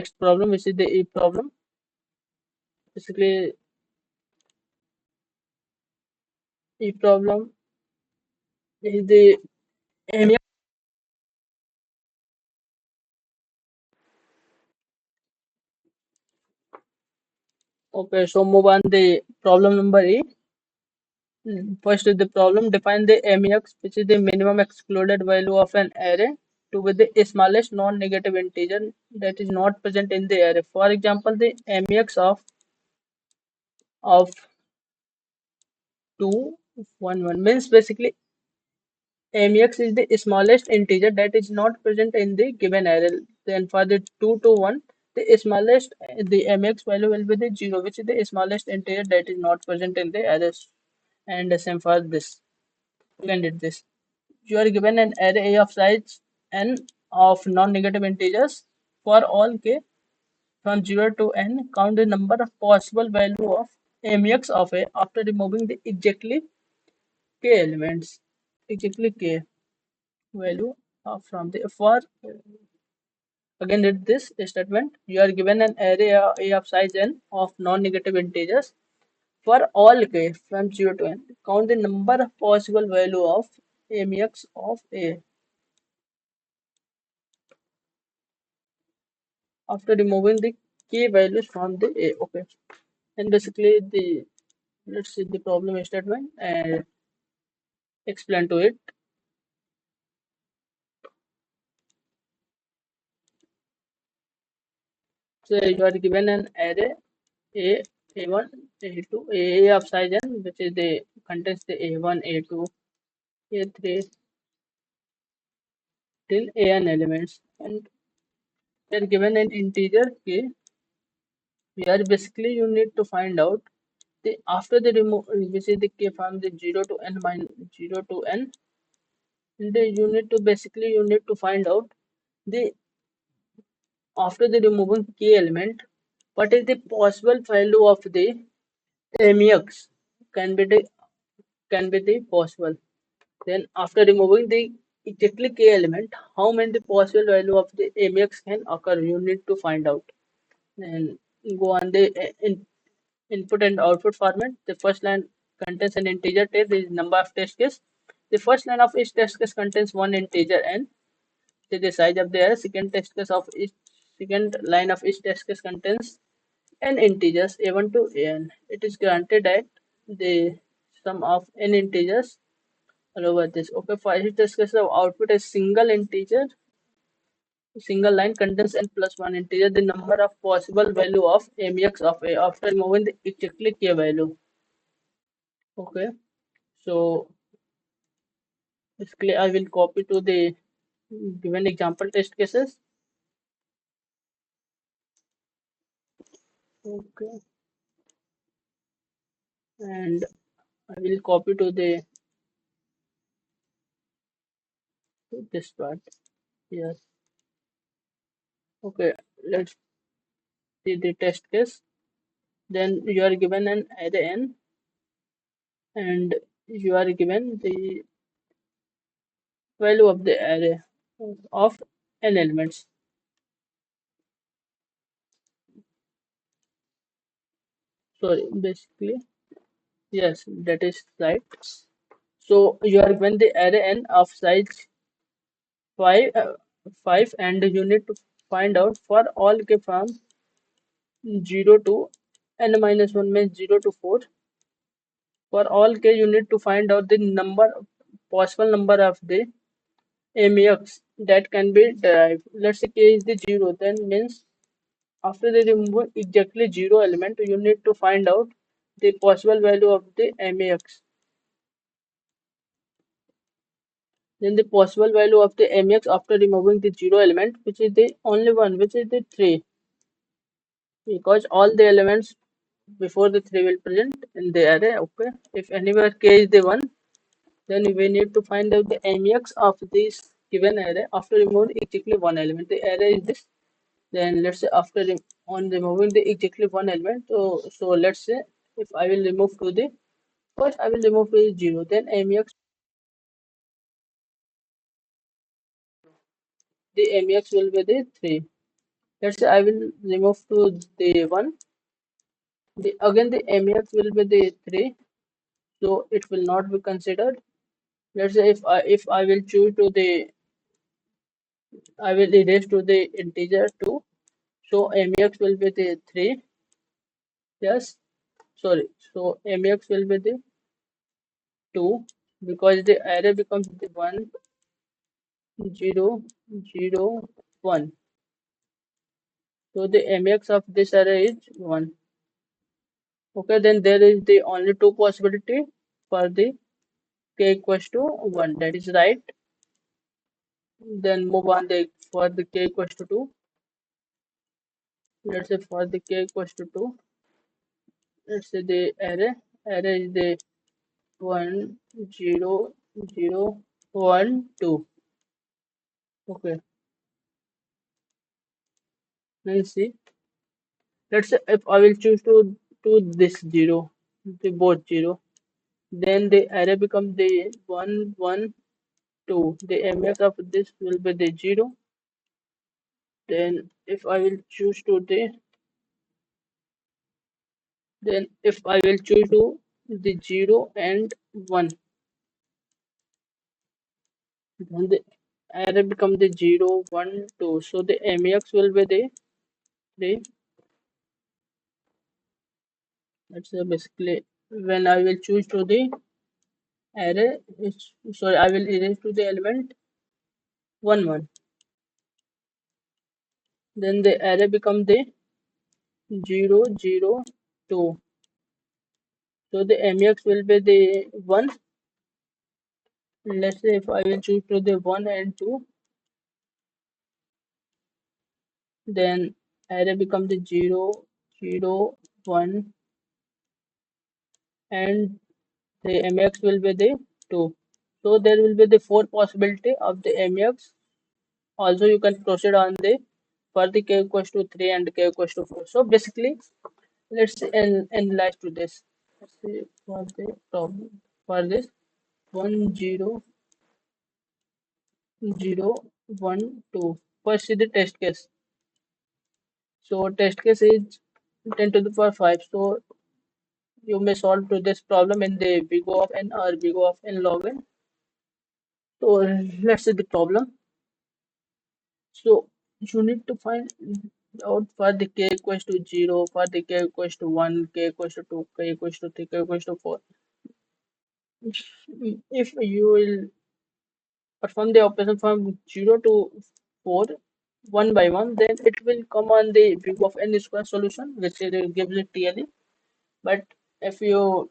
next problem, which is the E problem. Basically, E problem is the MEX. Okay, so move on the problem number E. First is the problem. Define the MEX, which is the minimum excluded value of an array to be the smallest non-negative integer that is not present in the array. For example, the MEX of 2 1 1 means basically MEX is the smallest integer that is not present in the given array. Then for the 2 to 1, the smallest the MEX value will be the 0, which is the smallest integer that is not present in the array. And the same for this. You can do this. You are given an array of size n of non-negative integers for all k from 0 to n. Count the number of possible value of MEX of a after removing the exactly k elements. Exactly k value from the for again read this statement. You are given an array a of size n of non-negative integers for all k from 0 to n. Count the number of possible value of MEX of a after removing the key values from the A. Okay, and basically the let's see the problem statement and explain to it. So you are given an array A, A1, A2, A of size n, which is the contains the A1, A2, A3 till An elements, and you are given an integer k. Here basically you need to find out the after the remove which is the k from the 0 to n minus 0 to n. And you need to basically you need to find out the after the removing key element, what is the possible value of the MEX can be the possible. Then after removing the exactly key element, how many the possible value of the MEX can occur? You need to find out. And go on the input and output format. The first line contains an integer test, the number of test case. The first line of each test case contains one integer n. The size of the array. Second line of each test case contains n integers a1 to an. It is granted that the sum of n integers all over this. Okay, for each test case of output a single line contains n plus one integer, the number of possible value of MEX of a after removing the exactly k value. Okay, so basically I will copy to the given example test cases. Okay, and I will copy to the this part. Yes. Okay, let's see the test case. Then you are given an array n and you are given the value of the array of n elements. Sorry, basically, yes, that is right. So you are given the array n of size 5, 5 and you need to find out for all k from 0 to n minus 1 means 0 to 4. For all k, you need to find out the possible number of the MEX that can be derived. Let's say k is the 0, then means after they remove exactly 0 element, you need to find out the possible value of the MEX. Then the possible value of the MEX after removing the 0 element, which is the only one, which is the 3. Because all the elements before the 3 will present in the array. Okay, if anywhere k is the 1, then we need to find out the MEX of this given array after removing exactly one element. The array is this. Then let's say after on removing the exactly one element, so let's say if I will remove to the first I will remove to the 0, then MEX the MEX will be the 3. Let's say I will remove to the 1. The again the MEX will be the 3, so it will not be considered. Let's say if I will choose to the I will erase to the integer 2, so MEX will be the 3. Yes, sorry. So MEX will be the 2 because the array becomes the 1 0 0 1. So the MEX of this array is 1. Okay, then there is the only two possibility for the k equals to 1. That is right. Then move on the for the k equals to 2. Let's say for the k equals to 2. Let's say the array is the 1 0 0 1 2. Okay, let's see. Let's say if I will choose to this 0, the both 0, then the array becomes the 1 1 2. The MX of this will be the 0. Then if I will choose to the then if I will choose to the 0 and 1, then the array become the 0 1 2. So the MEX will be the 3. That's basically when I will choose to the array, sorry, I will erase to the element 1 1. Then the array become the 0 0 2. So the MEX will be the 1. Let's say if I will choose to the 1 and 2, then array become the 0 0 1, and the MEX will be the 2. So there will be the four possibility of the MEX. Also you can proceed on the for the k equals to 3 and k equals to 4. So basically let's analyze to this. Let's see for the problem for this 1 0 0 1 2. First is the test case. So test case is 10 to the power 5. So you may solve to this problem in the big O of n or big O of n log n. So let's see the problem. So you need to find out for the k equals to 0, for the k equals to 1, k equals to 2, k equals to 3, k equals to 4. If you will perform the operation from 0 to 4 one by one, then it will come on the big of n square solution, which gives it TLE. But if you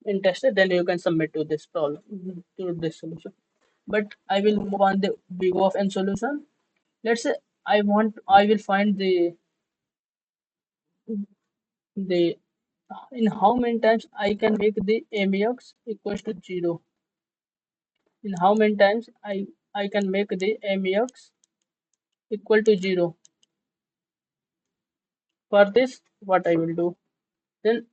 interested, then you can submit to this problem to this solution. But I will move on the big of n solution. Let's say I will find the in how many times I can make the MEX equals to 0. In how many times I can make the MEX equal to 0. For this, what I will do then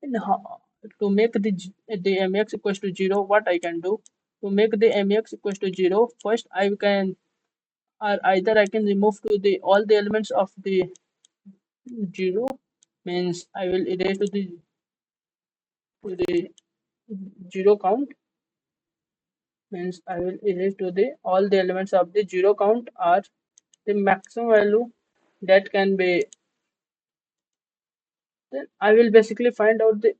in how, to make the MEX equals to 0, what I can do to make the MEX equals to 0. First, I can or either I can remove to the all the elements of the 0, means I will erase to the 0 count, means I will erase to the all the elements of the 0 count are the maximum value that can be. Then I will basically find out the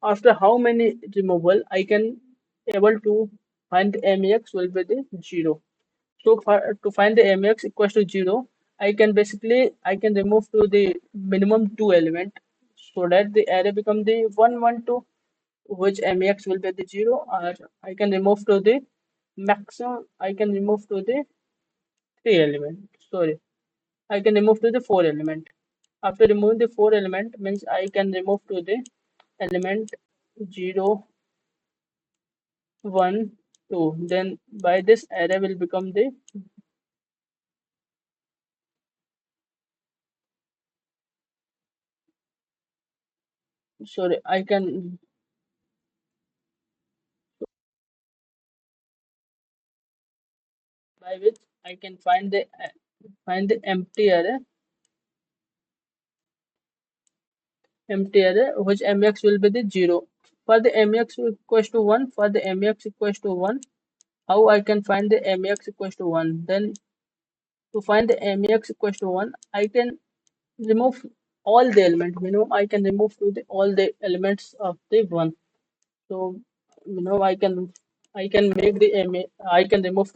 after how many removal I can able to find the MEX will be the 0. So for, to find the MEX equals to 0, I can remove to the minimum two element so that the array become the 1 1 2, which MEX will be the 0, or I can remove to the maximum I can remove to the three element. Sorry, I can remove to the four element. After removing the four element means I can remove to the element 0 1 2. Then by this array will become the sorry I can by which I can find the find the empty array which MEX will be the 0. For the MEX equals to 1, for the MEX equals to 1, how I can find the MEX equals to 1? Then to find the MEX equals to 1, I can remove all the elements. I can remove all the elements of the 1. So I can make the I can remove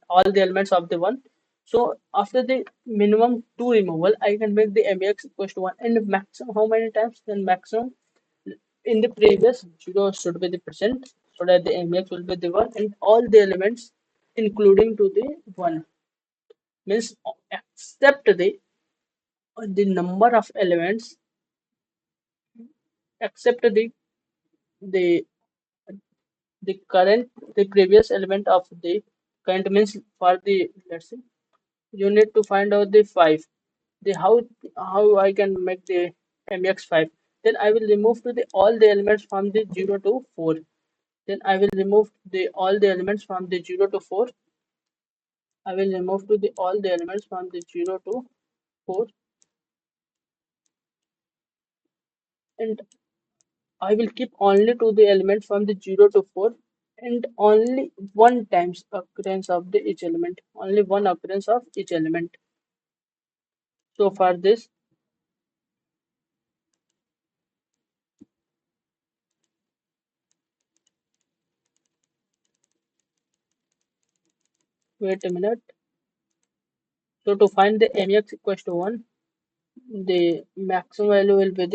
all the elements of the 1. So after the minimum 2 removal, I can make the MEX equals to 1. And maximum how many times? Then maximum in the previous 0 should be the present, so that the MEX will be the 1, and all the elements including to the 1 means except the number of elements, except the the previous element of the current means for the, let's say, you need to find out the 5, the how I can make the MEX 5. Then I will remove all the elements from the 0 to 4. Then I will remove all the elements from the 0 to 4. I will remove all the elements from the 0 to 4, and I will keep only the elements from the 0 to 4, and only one times occurrence of each element. Only one occurrence of each element. So for this, wait a minute. So to find the MEX equals to 1, the maximum value will be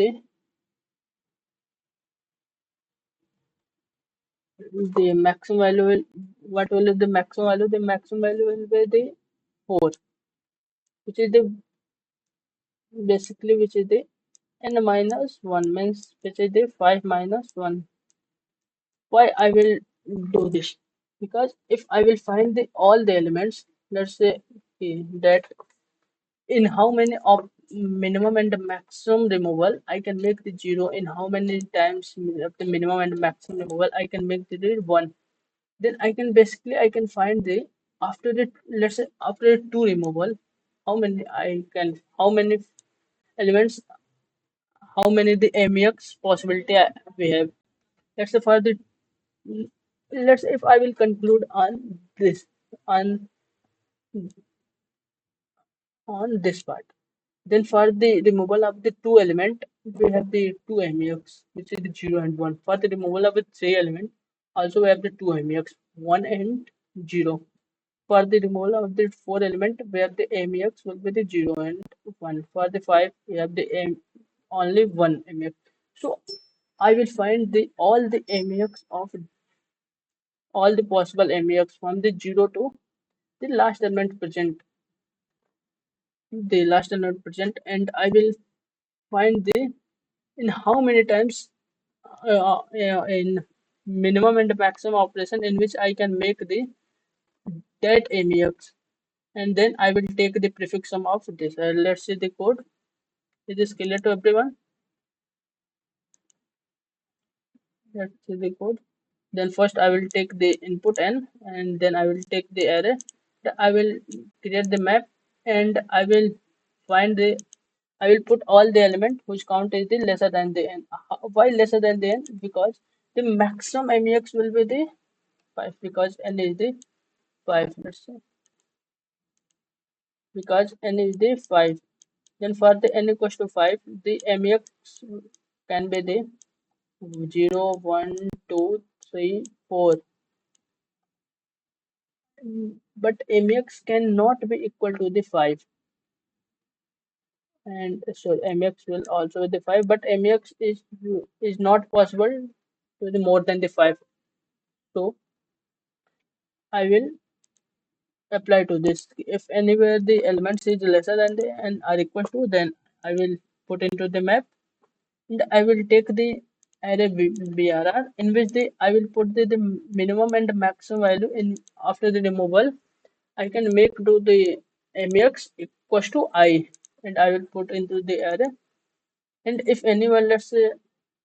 the maximum value will, what will be the maximum value? The maximum value will be the 4, which is the basically which is the n minus 1, means which is the 5 minus 1. Why I will do this? Because if I will find all the elements, let's say, that in how many of minimum and maximum removal I can make the 0, in how many times of the minimum and maximum removal I can make the 1. Then I can find after the, let's say, after 2 removal, how many elements, how many the MEX possibility we have. Let's say for the, let's say if I will conclude on on this part. Then for the removal of the two element, we have the two MEX, which is the 0 and 1. For the removal of the three element, also we have the two MEX, 1 and 0. For the removal of the four element, we have the MEX will be the 0 and 1. For the 5, we have the only one MEX. So I will find all the MEX of all the possible MEX from the 0 to the last element present, and I will find in how many times, in minimum and maximum operation in which I can make that MEX, and then I will take the prefix sum of this. Let's see the code. Is this clear to everyone? Let's see the code. Then first I will take the input n, and then I will take the array. I will create the map, and I will put all the element whose count is the lesser than the n. Why lesser than the n? Because the maximum MEX will be the 5, because n is the 5. Let's say because n is the 5. Then for the n equals to 5, the MEX can be the 0, 1, 2, 3, 4. But MEX cannot be equal to the 5. And so MEX will also be the 5, but MEX is not possible to the more than the 5. So I will apply to this. If anywhere the elements is lesser than the and are equal to, then I will put into the map, and I will take the array BRR, in which I will put the minimum and maximum value in after the removal. I can make the MEX equals to I, and I will put into the array. And if anywhere, let's say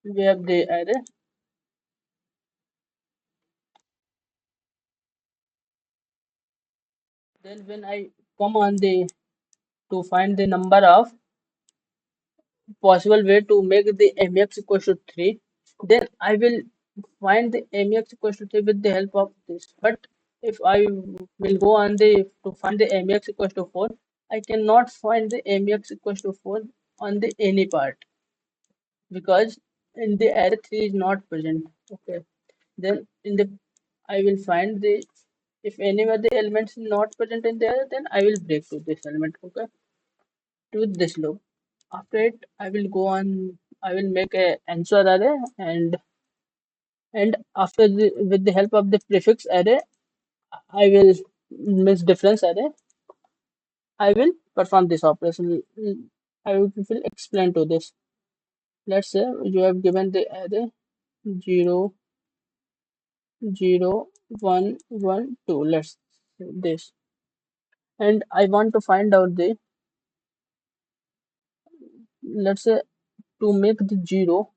we have the array, then when I come on the to find the number of possible way to make the MEX equals to 3, then I will find the MEX equals to 3 with the help of this. But if I will go on the to find the MEX equals to 4, I cannot find the MEX equals to 4 on the any part because in the array 3 is not present. Okay, then in the I will find the if any of the elements not present in there, then I will break to this element. Okay, to this loop. After it, I will go on. I will make a answer array, and after with the help of the prefix array, I will mix difference array. I will perform this operation. Will explain to this. Let's say you have given the array 0, 0, 1, 1, 2. Let's say this, and I want to find out the. Let's say to make the 0,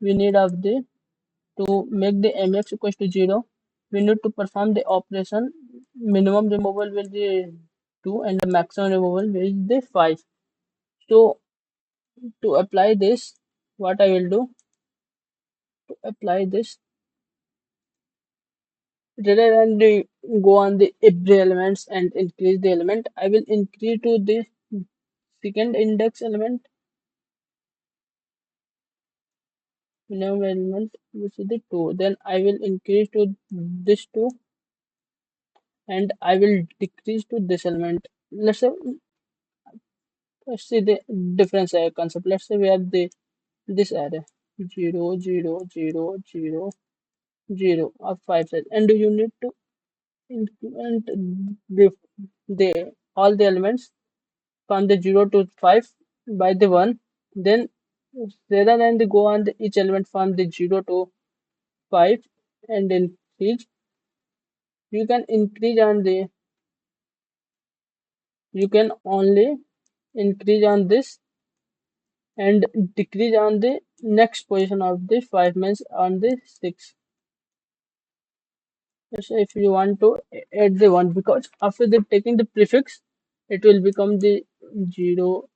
we need of the to make the mx equals to 0, we need to perform the operation. Minimum removal will be 2 and the maximum removal will be 5. So to apply this, what I will do to apply this, rather than go on the every elements and increase the element, I will increase to the second index element, minimum element which is the 2. Then I will increase to this 2 and I will decrease to this element. Let's see the difference concept. Let's say we have the this array 0, 0, 0, 0, 0 of 5 size, and you need to increment the all the elements from the 0 to 5 by the 1. Then rather than the go on the each element from the 0 to 5 and increase, you can increase on the you can only increase on this and decrease on the next position of the 5 means on the 6. So if you want to add the 1, because after the taking the prefix, it will become the 0,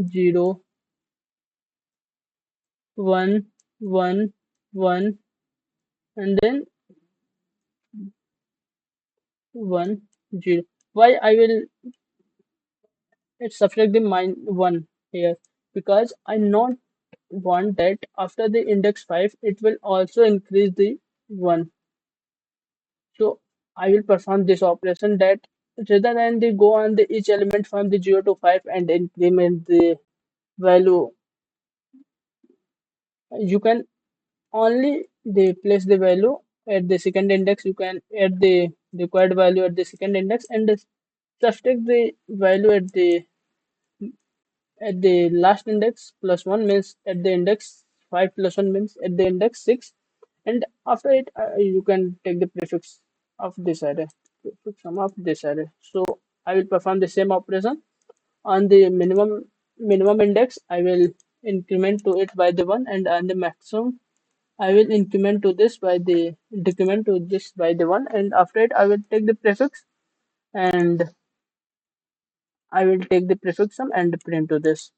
0, 1, 1, 1, and then 1, 0. Why I will subtract the 1 here? Because I not want that after the index 5, it will also increase the 1. So I will perform this operation that rather than they go on the each element from the 0 to 5 and increment the value, you can only they place the value at the second index. You can add the required value at the second index and subtract the value at the last index plus 1 means at the index 5 plus 1 means at the index 6, and after it you can take the prefix of this array, prefix sum of this array. So I will perform the same operation on the minimum index. I will increment to it by the 1, and on the maximum I will increment to this by the decrement to this by the 1, and after it I will take the prefix and I will take the prefix sum and print to this.